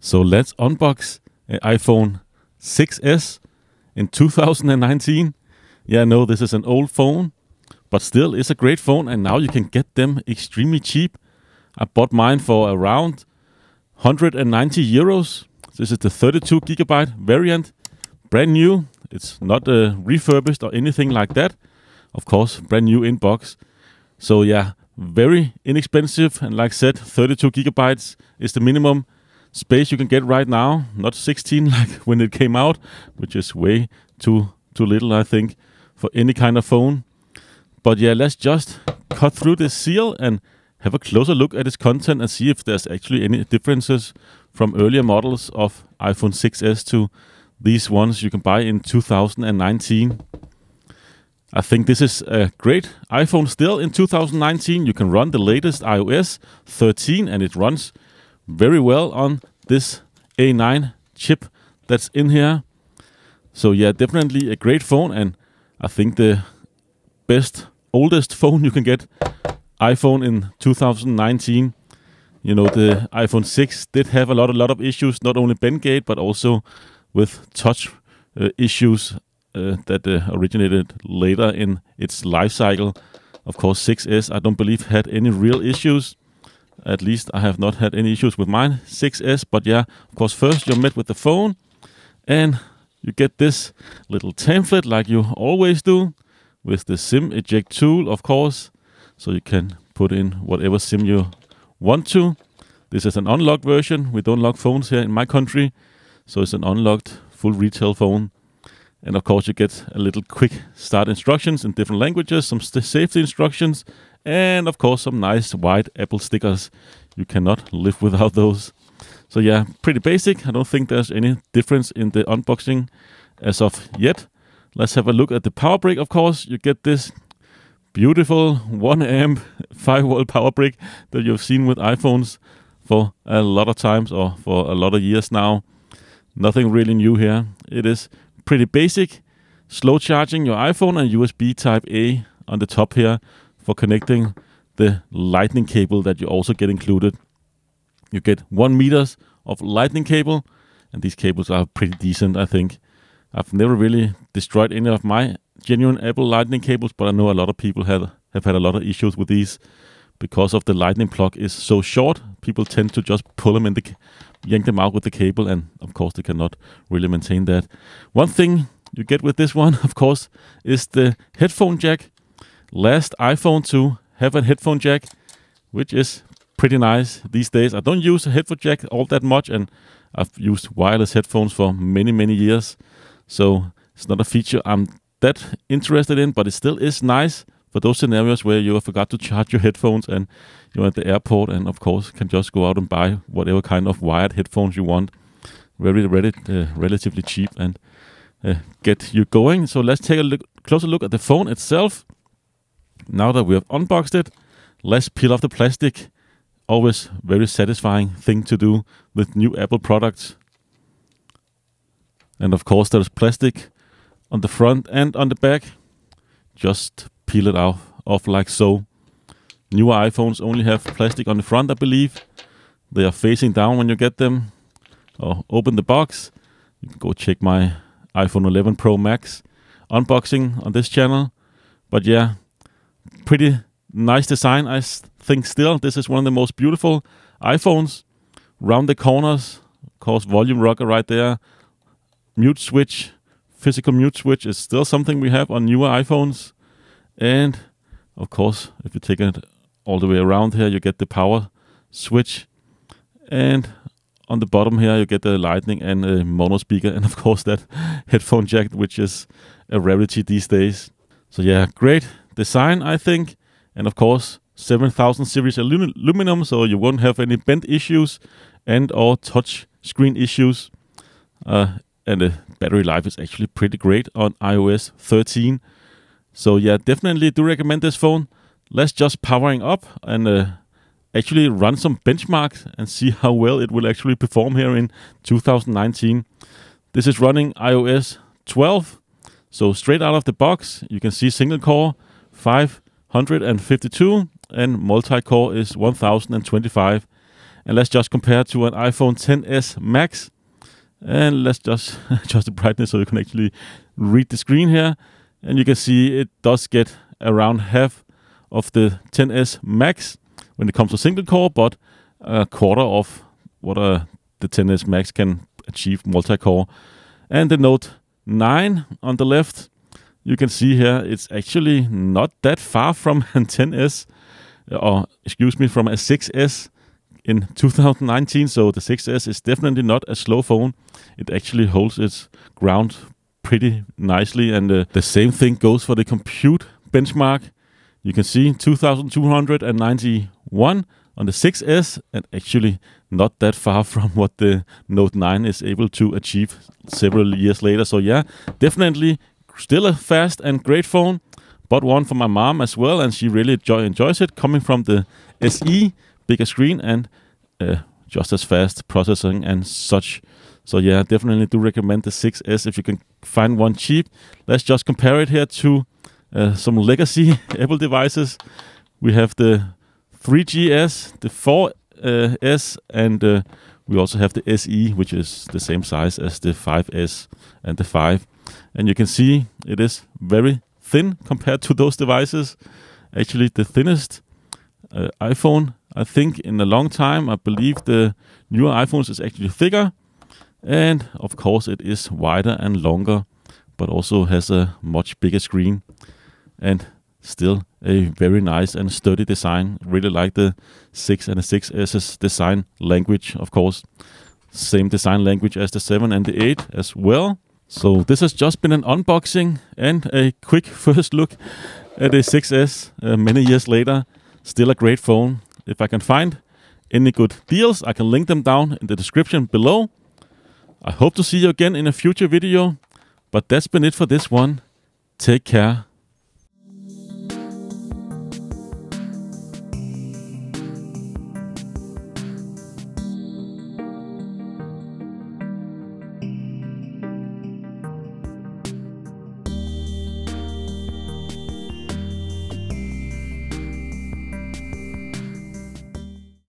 So let's unbox iPhone 6s in 2019. Yeah, I know this is an old phone, but still it's a great phone, and now you can get them extremely cheap. I bought mine for around 190 euros. This is the 32 gigabyte variant, brand new. It's not refurbished or anything like that. Of course, brand new in box. So yeah, very inexpensive, and like I said, 32 gigabytes is the minimum space you can get right now. Not 16 like when it came out, which is way too little, I think, for any kind of phone. But yeah, let's just cut through this seal and have a closer look at its content and see if there's actually any differences from earlier models of iPhone 6s to these ones you can buy in 2019. I think this is a great iPhone still in 2019. You can run the latest iOS 13 and it runs very well on this A9 chip that's in here. So yeah, definitely a great phone, and I think the best, oldest phone you can get iPhone in 2019. You know, the iPhone 6 did have a lot of issues, not only bendgate, but also with touch issues that originated later in its life cycle. Of course, 6S, I don't believe, had any real issues. At least I have not had any issues with mine 6S. But yeah, of course, first you're met with the phone, and you get this little template like you always do, with the SIM eject tool, of course, so you can put in whatever SIM you want to. This is an unlocked version. We don't lock phones here in my country, so it's an unlocked full retail phone. And of course, you get a little quick start instructions in different languages, some safety instructions, and of course, some nice white Apple stickers. You cannot live without those. So yeah, pretty basic. I don't think there's any difference in the unboxing as of yet. Let's have a look at the power brick. Of course, you get this beautiful 1 amp 5-volt power brick that you've seen with iPhones for a lot of times, or for a lot of years now. Nothing really new here. It is pretty basic. Slow charging your iPhone, and USB type A on the top here for connecting the lightning cable that you also get included. You get 1 meter of lightning cable, and these cables are pretty decent, I think. I've never really destroyed any of my genuine Apple lightning cables, but I know a lot of people have had a lot of issues with these because of the lightning plug is so short. People tend to just pull them in yank them out with the cable, and of course they cannot really maintain that. One thing you get with this one, of course, is the headphone jack. Last iPhone to have a headphone jack, which is pretty nice these days. I don't use a headphone jack all that much, and I've used wireless headphones for many years, so it's not a feature I'm that interested in, but it still is nice for those scenarios where you forgot to charge your headphones and you're at the airport, and of course can just go out and buy whatever kind of wired headphones you want. Very relatively cheap, and get you going. So let's take a closer look at the phone itself. Now that we have unboxed it, let's peel off the plastic. Always very satisfying thing to do with new Apple products. And of course there's plastic on the front and on the back. Just peel it off like so. Newer iPhones only have plastic on the front, I believe. They are facing down when you get them. Or open the box. You can go check my iPhone 11 Pro Max unboxing on this channel. But yeah, pretty nice design, I think still. This is one of the most beautiful iPhones. Round the corners, of course, volume rocker right there. Mute switch, physical mute switch is still something we have on newer iPhones. And of course, if you take it all the way around here, you get the power switch. And on the bottom here, you get the lightning and a mono speaker. And of course, that headphone jack, which is a rarity these days. So yeah, great design, I think. And of course, 7000 series aluminum, so you won't have any bend issues and or touch screen issues. And the battery life is actually pretty great on iOS 13. So yeah, definitely do recommend this phone. Let's just powering up and actually run some benchmarks and see how well it will actually perform here in 2019. This is running iOS 12. So straight out of the box, you can see single core 552 and multi-core is 1025. And let's just compare to an iPhone XS Max. And let's just adjust the brightness so you can actually read the screen here. And you can see it does get around half of the XS Max when it comes to single core, but a quarter of what the XS Max can achieve multi-core. And the Note 9 on the left, you can see here it's actually not that far from a 10S, or excuse me, from a 6S in 2019. So the 6S is definitely not a slow phone. It actually holds its ground pretty nicely, and the same thing goes for the compute benchmark. You can see 2291 on the 6S, and actually not that far from what the Note 9 is able to achieve several years later. So yeah, definitely still a fast and great phone. Bought one for my mom as well, and she really enjoys it, coming from the SE, bigger screen, and just as fast processing and such. So yeah, definitely do recommend the 6S if you can find one cheap. Let's just compare it here to some legacy Apple devices. We have the 3GS, the 4S, and we also have the SE, which is the same size as the 5S and the 5. And you can see it is very thin compared to those devices. Actually, the thinnest iPhone, I think, in a long time. I believe the newer iPhones is actually thicker. And of course, it is wider and longer, but also has a much bigger screen. And still a very nice and sturdy design. Really like the 6 and the 6S's design language, of course. Same design language as the 7 and the 8 as well. So this has just been an unboxing and a quick first look at the 6S many years later. Still a great phone. If I can find any good deals, I can link them down in the description below. I hope to see you again in a future video. But that's been it for this one. Take care.